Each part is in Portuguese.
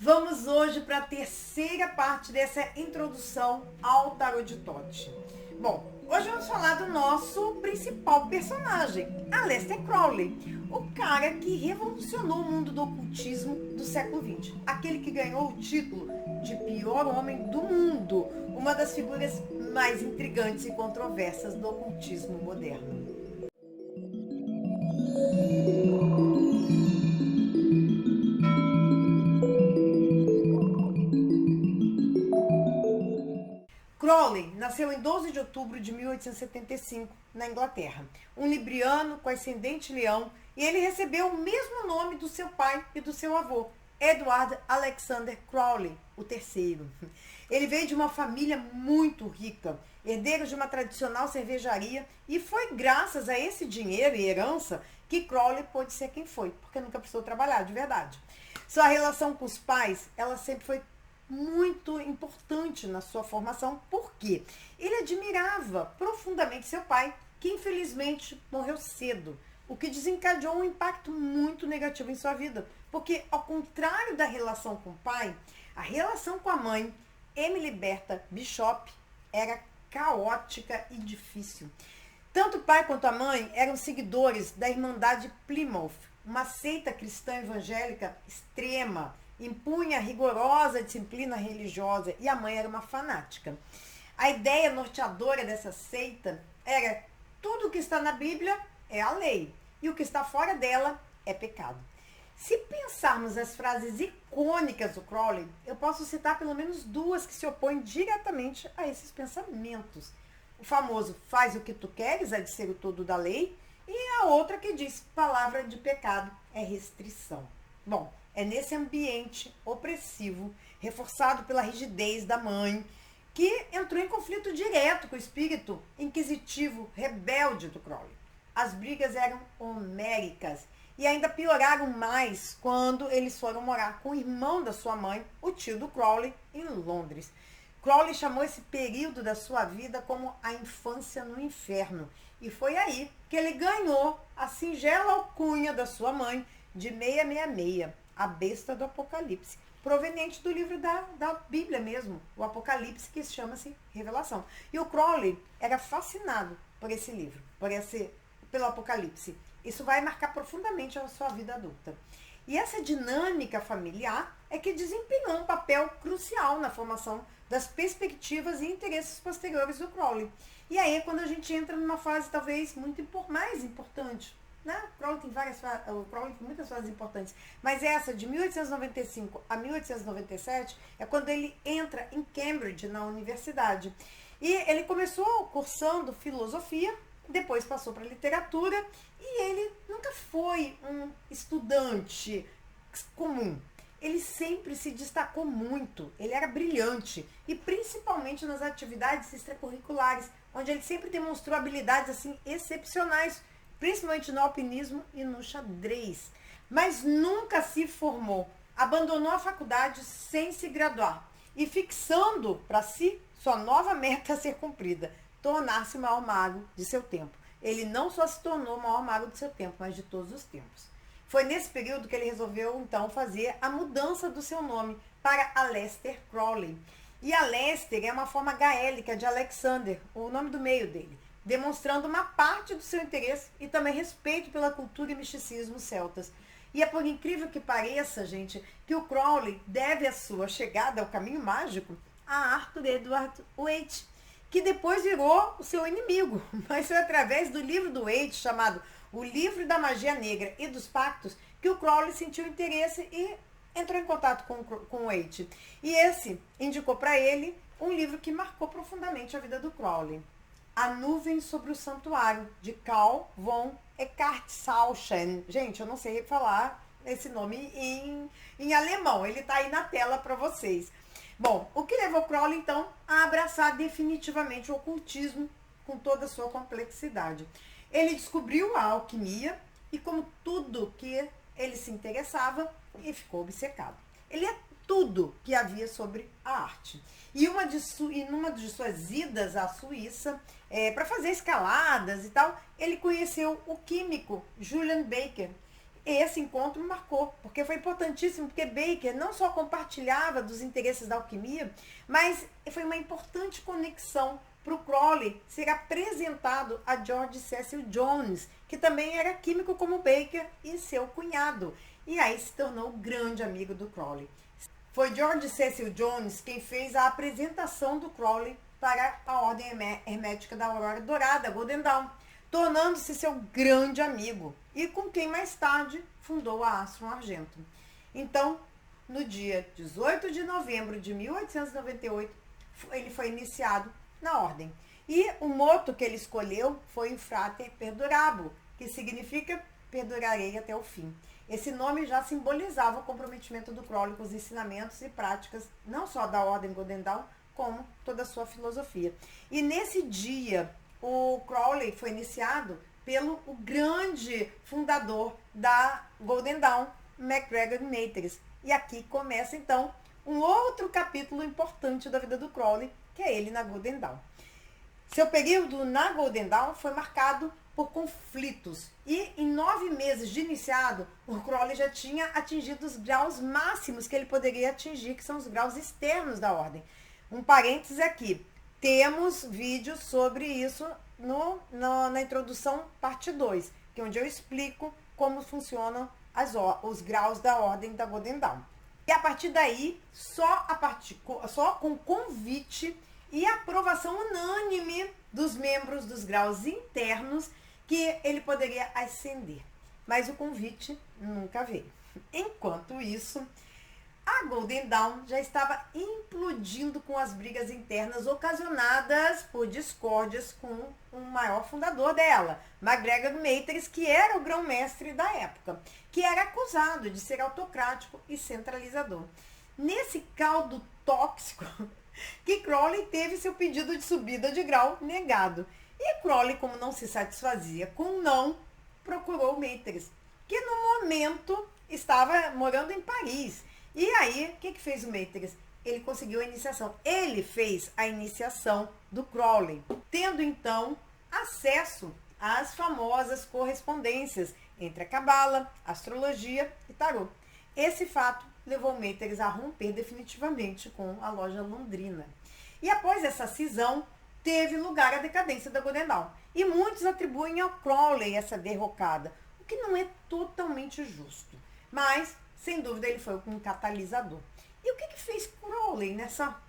Vamos hoje para a terceira parte dessa introdução ao Tarot de Tote. Bom, hoje vamos falar do nosso principal personagem, Aleister Crowley, o cara que revolucionou o mundo do ocultismo do século XX, aquele que ganhou o título de pior homem do mundo, uma das figuras mais intrigantes e controversas do ocultismo moderno. Crowley nasceu em 12 de outubro de 1875, na Inglaterra. Um libriano com ascendente leão, e ele recebeu o mesmo nome do seu pai e do seu avô, Edward Alexander Crowley, o terceiro. Ele veio de uma família muito rica, herdeiro de uma tradicional cervejaria, e foi graças a esse dinheiro e herança que Crowley pôde ser quem foi, porque nunca precisou trabalhar, de verdade. Sua relação com os pais, ela sempre foi muito importante na sua formação, porque ele admirava profundamente seu pai, que infelizmente morreu cedo, o que desencadeou um impacto muito negativo em sua vida, porque ao contrário da relação com o pai, a relação com a mãe, Emily Bertha Bishop, era caótica e difícil. Tanto o pai quanto a mãe eram seguidores da Irmandade Plymouth, uma seita cristã evangélica extrema, impunha rigorosa disciplina religiosa, e a mãe era uma fanática. A ideia norteadora dessa seita era: tudo o que está na Bíblia é a lei, e o que está fora dela é pecado. Se pensarmos as frases icônicas do Crowley, eu posso citar pelo menos duas que se opõem diretamente a esses pensamentos. O famoso "faz o que tu queres" é de ser o todo da lei, e a outra que diz "palavra de pecado é restrição". Bom, é nesse ambiente opressivo, reforçado pela rigidez da mãe, que entrou em conflito direto com o espírito inquisitivo, rebelde do Crowley. As brigas eram homéricas e ainda pioraram mais quando eles foram morar com o irmão da sua mãe, o tio do Crowley, em Londres. Crowley chamou esse período da sua vida como a infância no inferno, e foi aí que ele ganhou a singela alcunha da sua mãe de 666, a besta do Apocalipse, proveniente do livro da Bíblia mesmo, o Apocalipse, que chama-se Revelação. E o Crowley era fascinado por esse livro, pelo Apocalipse. Isso vai marcar profundamente a sua vida adulta. E essa dinâmica familiar é que desempenhou um papel crucial na formação das perspectivas e interesses posteriores do Crowley. E aí é quando a gente entra numa fase talvez mais importante. Né? O Crowley tem muitas fases importantes, mas essa de 1895 a 1897 é quando ele entra em Cambridge, na universidade. E ele começou cursando filosofia, depois passou para literatura, e ele nunca foi um estudante comum. Ele sempre se destacou muito, ele era brilhante, e principalmente nas atividades extracurriculares, onde ele sempre demonstrou habilidades assim excepcionais, principalmente no alpinismo e no xadrez. Mas nunca se formou, abandonou a faculdade sem se graduar, e fixando para si sua nova meta a ser cumprida: tornar-se o maior mago de seu tempo. Ele não só se tornou o maior mago de seu tempo, mas de todos os tempos. Foi nesse período que ele resolveu, então, fazer a mudança do seu nome para Aleister Crowley. E Aleister é uma forma gaélica de Alexander, o nome do meio dele, demonstrando uma parte do seu interesse e também respeito pela cultura e misticismo celtas. E é por incrível que pareça, gente, que o Crowley deve a sua chegada ao caminho mágico a Arthur Edward Waite, que depois virou o seu inimigo, mas foi através do livro do Waite, chamado O Livro da Magia Negra e dos Pactos, que o Crowley sentiu interesse e entrou em contato com o Waite. E esse indicou para ele um livro que marcou profundamente a vida do Crowley: A Nuvem sobre o Santuário, de Carl von Eckartshausen. Gente, eu não sei falar esse nome em alemão, ele está aí na tela para vocês. Bom, o que levou Crowley, então, a abraçar definitivamente o ocultismo com toda a sua complexidade. Ele descobriu a alquimia e, como tudo que ele se interessava, ele ficou obcecado. Ele é tudo que havia sobre a arte. E numa de suas idas à Suíça, para fazer escaladas e tal, ele conheceu o químico Julian Baker. esse encontro marcou, porque foi importantíssimo, porque Baker não só compartilhava dos interesses da alquimia, mas foi uma importante conexão para o Crowley ser apresentado a George Cecil Jones, que também era químico como Baker e seu cunhado. E aí se tornou o grande amigo do Crowley. Foi George Cecil Jones quem fez a apresentação do Crowley para a Ordem Hermética da Aurora Dourada, Golden Dawn, tornando-se seu grande amigo e com quem mais tarde fundou a Astrum Argento. Então, no dia 18 de novembro de 1898, ele foi iniciado na ordem. E o moto que ele escolheu foi o Frater Perdurabo, que significa perdurarei até o fim. Esse nome já simbolizava o comprometimento do Crowley com os ensinamentos e práticas, não só da Ordem Golden Dawn, como toda a sua filosofia. E nesse dia, o Crowley foi iniciado pelo o grande fundador da Golden Dawn, MacGregor Maiters. E aqui começa, então, um outro capítulo importante da vida do Crowley, que é ele na Golden Dawn. Seu período na Golden Dawn foi marcado por conflitos. E em 9 meses de iniciado, o Crowley já tinha atingido os graus máximos que ele poderia atingir, que são os graus externos da ordem. Um parênteses aqui. Temos vídeos sobre isso na introdução parte 2, que é onde eu explico como funcionam os graus da ordem da Golden Dawn. E a partir daí, só com convite e aprovação unânime dos membros dos graus internos que ele poderia ascender. Mas o convite nunca veio. Enquanto isso, a Golden Dawn já estava implodindo com as brigas internas ocasionadas por discórdias com o maior fundador dela, MacGregor Maiters, que era o grão-mestre da época, que era acusado de ser autocrático e centralizador. Nesse caldo tóxico, que Crowley teve seu pedido de subida de grau negado. E Crowley, como não se satisfazia com não, procurou Maiters, que no momento estava morando em Paris. E aí, o que fez o Maiters? Ele conseguiu a iniciação. Ele fez a iniciação do Crowley, tendo então acesso às famosas correspondências entre a Cabala, astrologia e tarô. Esse fato levou Maiters a romper definitivamente com a loja londrina. E após essa cisão, teve lugar a decadência da Golden Dawn. E muitos atribuem ao Crowley essa derrocada, o que não é totalmente justo. Mas, sem dúvida, ele foi um catalisador. E o que fez Crowley nessa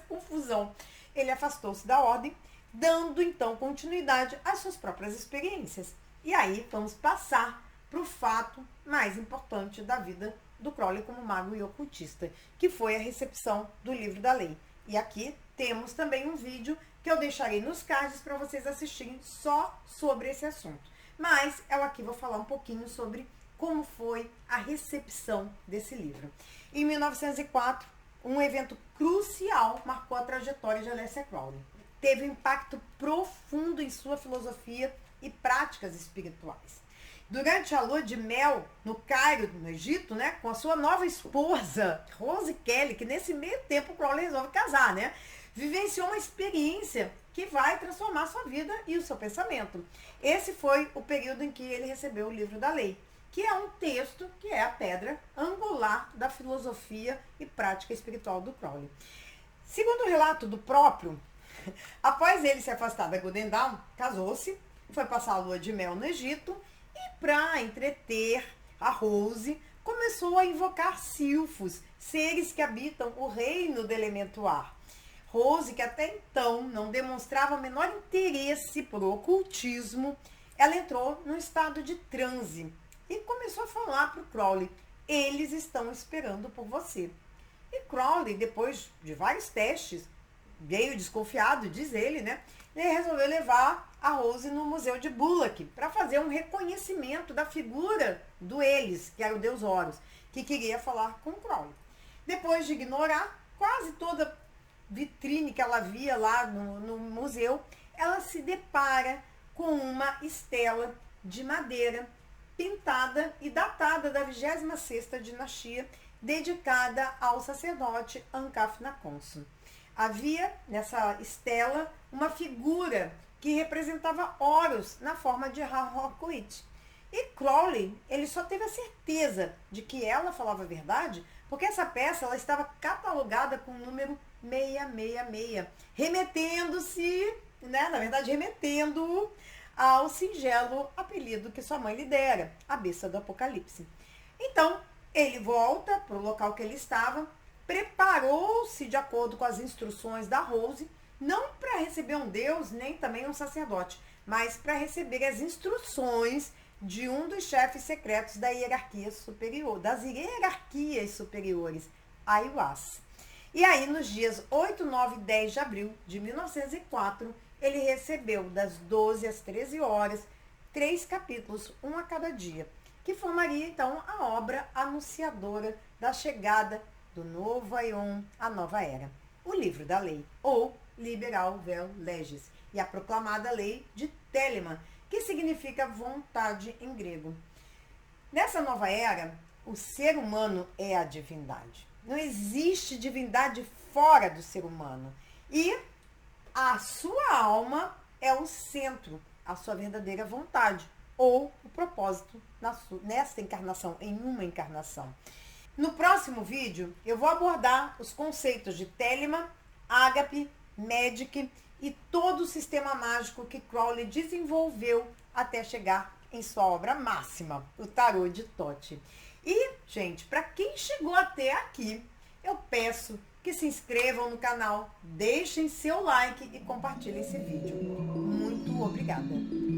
confusão? Ele afastou-se da ordem, dando então continuidade às suas próprias experiências. E aí vamos passar para o fato mais importante da vida do Crowley como mago e ocultista, que foi a recepção do livro da lei. E aqui temos também um vídeo que eu deixarei nos cards para vocês assistirem só sobre esse assunto. Mas eu aqui vou falar um pouquinho sobre como foi a recepção desse livro. Em 1904, um evento crucial marcou a trajetória de Aleister Crowley. Teve um impacto profundo em sua filosofia e práticas espirituais. Durante a lua de mel no Cairo, no Egito, né, com a sua nova esposa, Rose Kelly, que nesse meio tempo o Crowley resolve casar, né, vivenciou uma experiência que vai transformar sua vida e o seu pensamento. Esse foi o período em que ele recebeu o livro da lei, que é um texto que é a pedra angular da filosofia e prática espiritual do Crowley. Segundo o relato do próprio, após ele se afastar da Golden Dawn, casou-se, foi passar a lua de mel no Egito e, para entreter a Rose, começou a invocar silfos, seres que habitam o reino do elemento ar. Rose, que até então não demonstrava o menor interesse por ocultismo, ela entrou num estado de transe e começou a falar para o Crowley: eles estão esperando por você. E Crowley, depois de vários testes, veio desconfiado, diz ele, né? Ele resolveu levar a Rose no Museu de Bullock para fazer um reconhecimento da figura do Elis, que era o deus Horus, que queria falar com Crowley. Depois de ignorar quase toda vitrine que ela via lá no museu, ela se depara com uma estela de madeira pintada e datada da 26ª dinastia, dedicada ao sacerdote Ankaf Nakhonsu. Havia nessa estela uma figura que representava Horus na forma de Har-Hokuit. E Crowley, ele só teve a certeza de que ela falava a verdade porque essa peça ela estava catalogada com o número 666, remetendo-se, né, na verdade, remetendo ao singelo apelido que sua mãe lhe dera, a besta do Apocalipse. Então, ele volta para o local que ele estava, preparou-se de acordo com as instruções da Rose, não para receber um deus, nem também um sacerdote, mas para receber as instruções de um dos chefes secretos da hierarquia superior, das hierarquias superiores, a Iwaz. E aí, nos dias 8, 9 e 10 de abril de 1904, ele recebeu das 12 às 13 horas 3 capítulos, um a cada dia, que formaria então a obra anunciadora da chegada do novo Aion, a nova era, o livro da lei, ou Liberal Vel Legis, e a proclamada lei de Telemann, que significa vontade em grego. Nessa nova era, o ser humano é a divindade. Não existe divindade fora do ser humano. E a sua alma é o centro, a sua verdadeira vontade, ou o propósito nesta encarnação, em uma encarnação. No próximo vídeo, eu vou abordar os conceitos de Telemann, Ágape, Magic e todo o sistema mágico que Crowley desenvolveu até chegar em sua obra máxima, o Tarô de Thoth. E, gente, para quem chegou até aqui, eu peço que se inscrevam no canal, deixem seu like e compartilhem esse vídeo. Muito obrigada!